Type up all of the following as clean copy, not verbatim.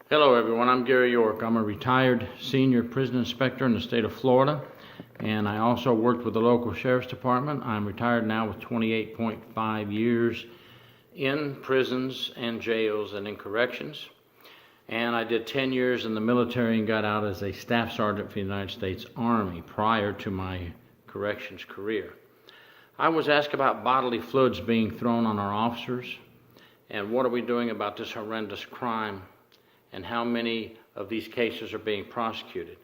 Hello everyone, I'm Gary York. I'm a retired senior prison inspector in the state of Florida, and I also worked with the local sheriff's department. I'm retired now with 28.5 years in prisons and jails and in corrections. And I did 10 years in the military and got out as a staff sergeant for the United States Army prior to my corrections career. I was asked about bodily fluids being thrown on our officers, and what are we doing about this horrendous crime, and how many of these cases are being prosecuted.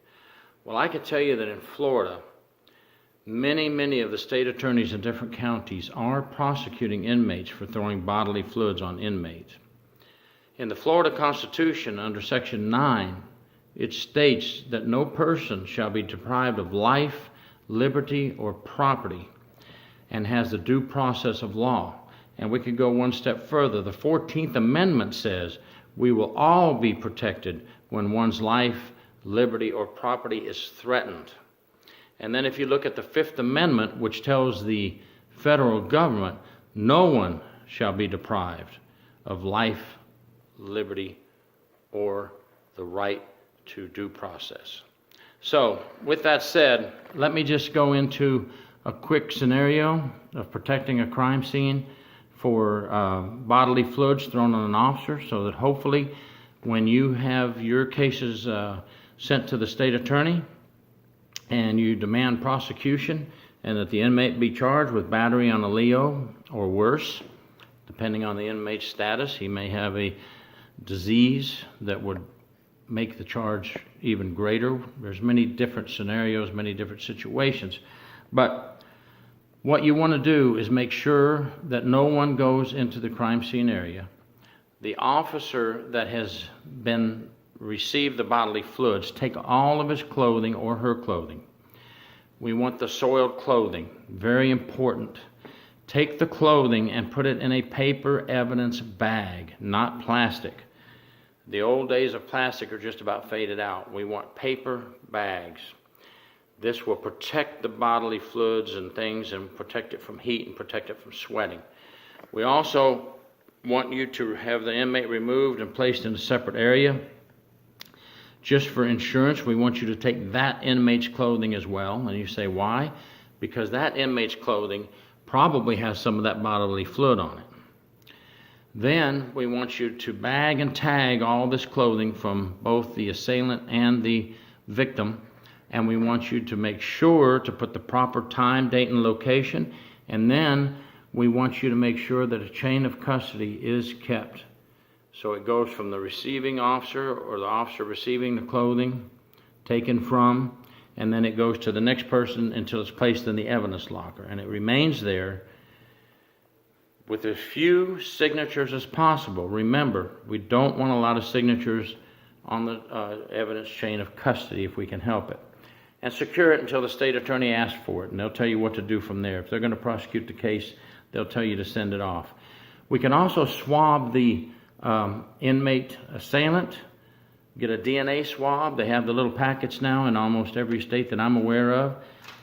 Well, I can tell you that in Florida, many of the state attorneys in different counties are prosecuting inmates for throwing bodily fluids on inmates. In the Florida Constitution, under Section 9, it states that no person shall be deprived of life, liberty, or property, and has the due process of law. And we could go one step further. The 14th Amendment says we will all be protected when one's life, liberty, or property is threatened. And then if you look at the 5th Amendment, which tells the federal government, no one shall be deprived of life, liberty, or the right to due process. So, with that said, let me just go into a quick scenario of protecting a crime scene for bodily fluids thrown on an officer, so that hopefully when you have your cases sent to the state attorney and you demand prosecution and that the inmate be charged with battery on a Leo or worse, depending on the inmate's status, he may have a disease that would make the charge even greater. There's many different scenarios, many different situations. But what you want to do is make sure that no one goes into the crime scene area. The officer that has received the bodily fluids, take all of his clothing or her clothing. We want the soiled clothing, very important. Take the clothing and put it in a paper evidence bag, not plastic. The old days of plastic are just about faded out. We want paper bags. This will protect the bodily fluids and things and protect it from heat and protect it from sweating. We also want you to have the inmate removed and placed in a separate area. Just for insurance, we want you to take that inmate's clothing as well. And you say, why? Because that inmate's clothing probably has some of that bodily fluid on it. Then we want you to bag and tag all this clothing from both the assailant and the victim, and we want you to make sure to put the proper time, date, and location, and then we want you to make sure that a chain of custody is kept. So it goes from the receiving officer or the officer receiving the clothing taken from, and then it goes to the next person until it's placed in the evidence locker, and it remains there with as few signatures as possible. Remember, we don't want a lot of signatures on the evidence chain of custody if we can help it. And secure it until the state attorney asks for it, and they'll tell you what to do from there. If they're going to prosecute the case, they'll tell you to send it off. We can also swab the inmate assailant, get a DNA swab. They have the little packets now in almost every state that I'm aware of.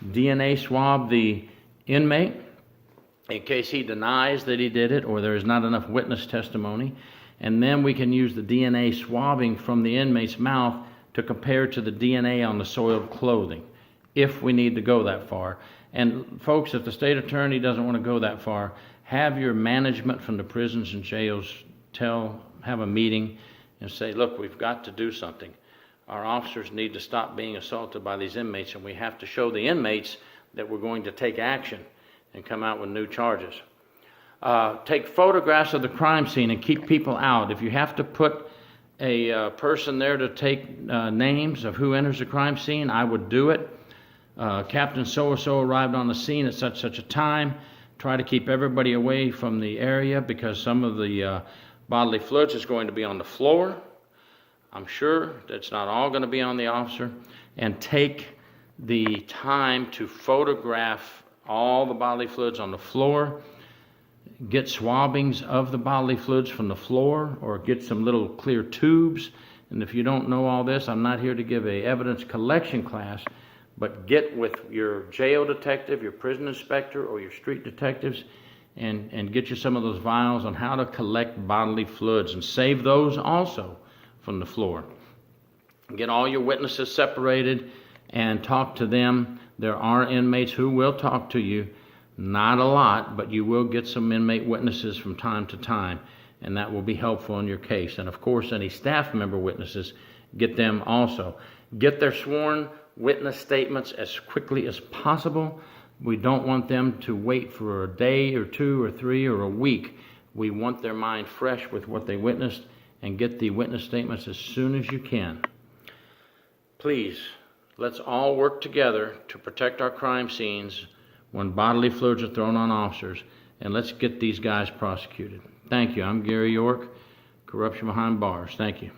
DNA swab the inmate in case he denies that he did it or there is not enough witness testimony. And then we can use the DNA swabbing from the inmate's mouth to compare to the DNA on the soiled clothing, if we need to go that far. And folks, if the state attorney doesn't want to go that far, have your management from the prisons and jails have a meeting and say, look, we've got to do something. Our officers need to stop being assaulted by these inmates, and we have to show the inmates that we're going to take action and come out with new charges. Take photographs of the crime scene and keep people out. If you have to put a person there to take names of who enters the crime scene, I would do it. Captain so-and-so arrived on the scene at such a time. Try to keep everybody away from the area because some of the bodily fluids is going to be on the floor. I'm sure that's not all going to be on the officer. And take the time to photograph all the bodily fluids on the floor. Get swabbings of the bodily fluids from the floor, or get some little clear tubes. And if you don't know all this, I'm not here to give a evidence collection class, but get with your jail detective, your prison inspector, or your street detectives and get you some of those vials on how to collect bodily fluids, and save those also from the floor. Get all your witnesses separated and talk to them. There are inmates who will talk to you. Not a lot, but you will get some inmate witnesses from time to time, and that will be helpful in your case. And of course, any staff member witnesses, get them also. Get their sworn witness statements as quickly as possible. We don't want them to wait for a day or 2 or 3 or a week. We want their mind fresh with what they witnessed, and get the witness statements as soon as you can. Please, let's all work together to protect our crime scenes when bodily fluids are thrown on officers, and let's get these guys prosecuted. Thank you. I'm Gary York, Corruption Behind Bars. Thank you.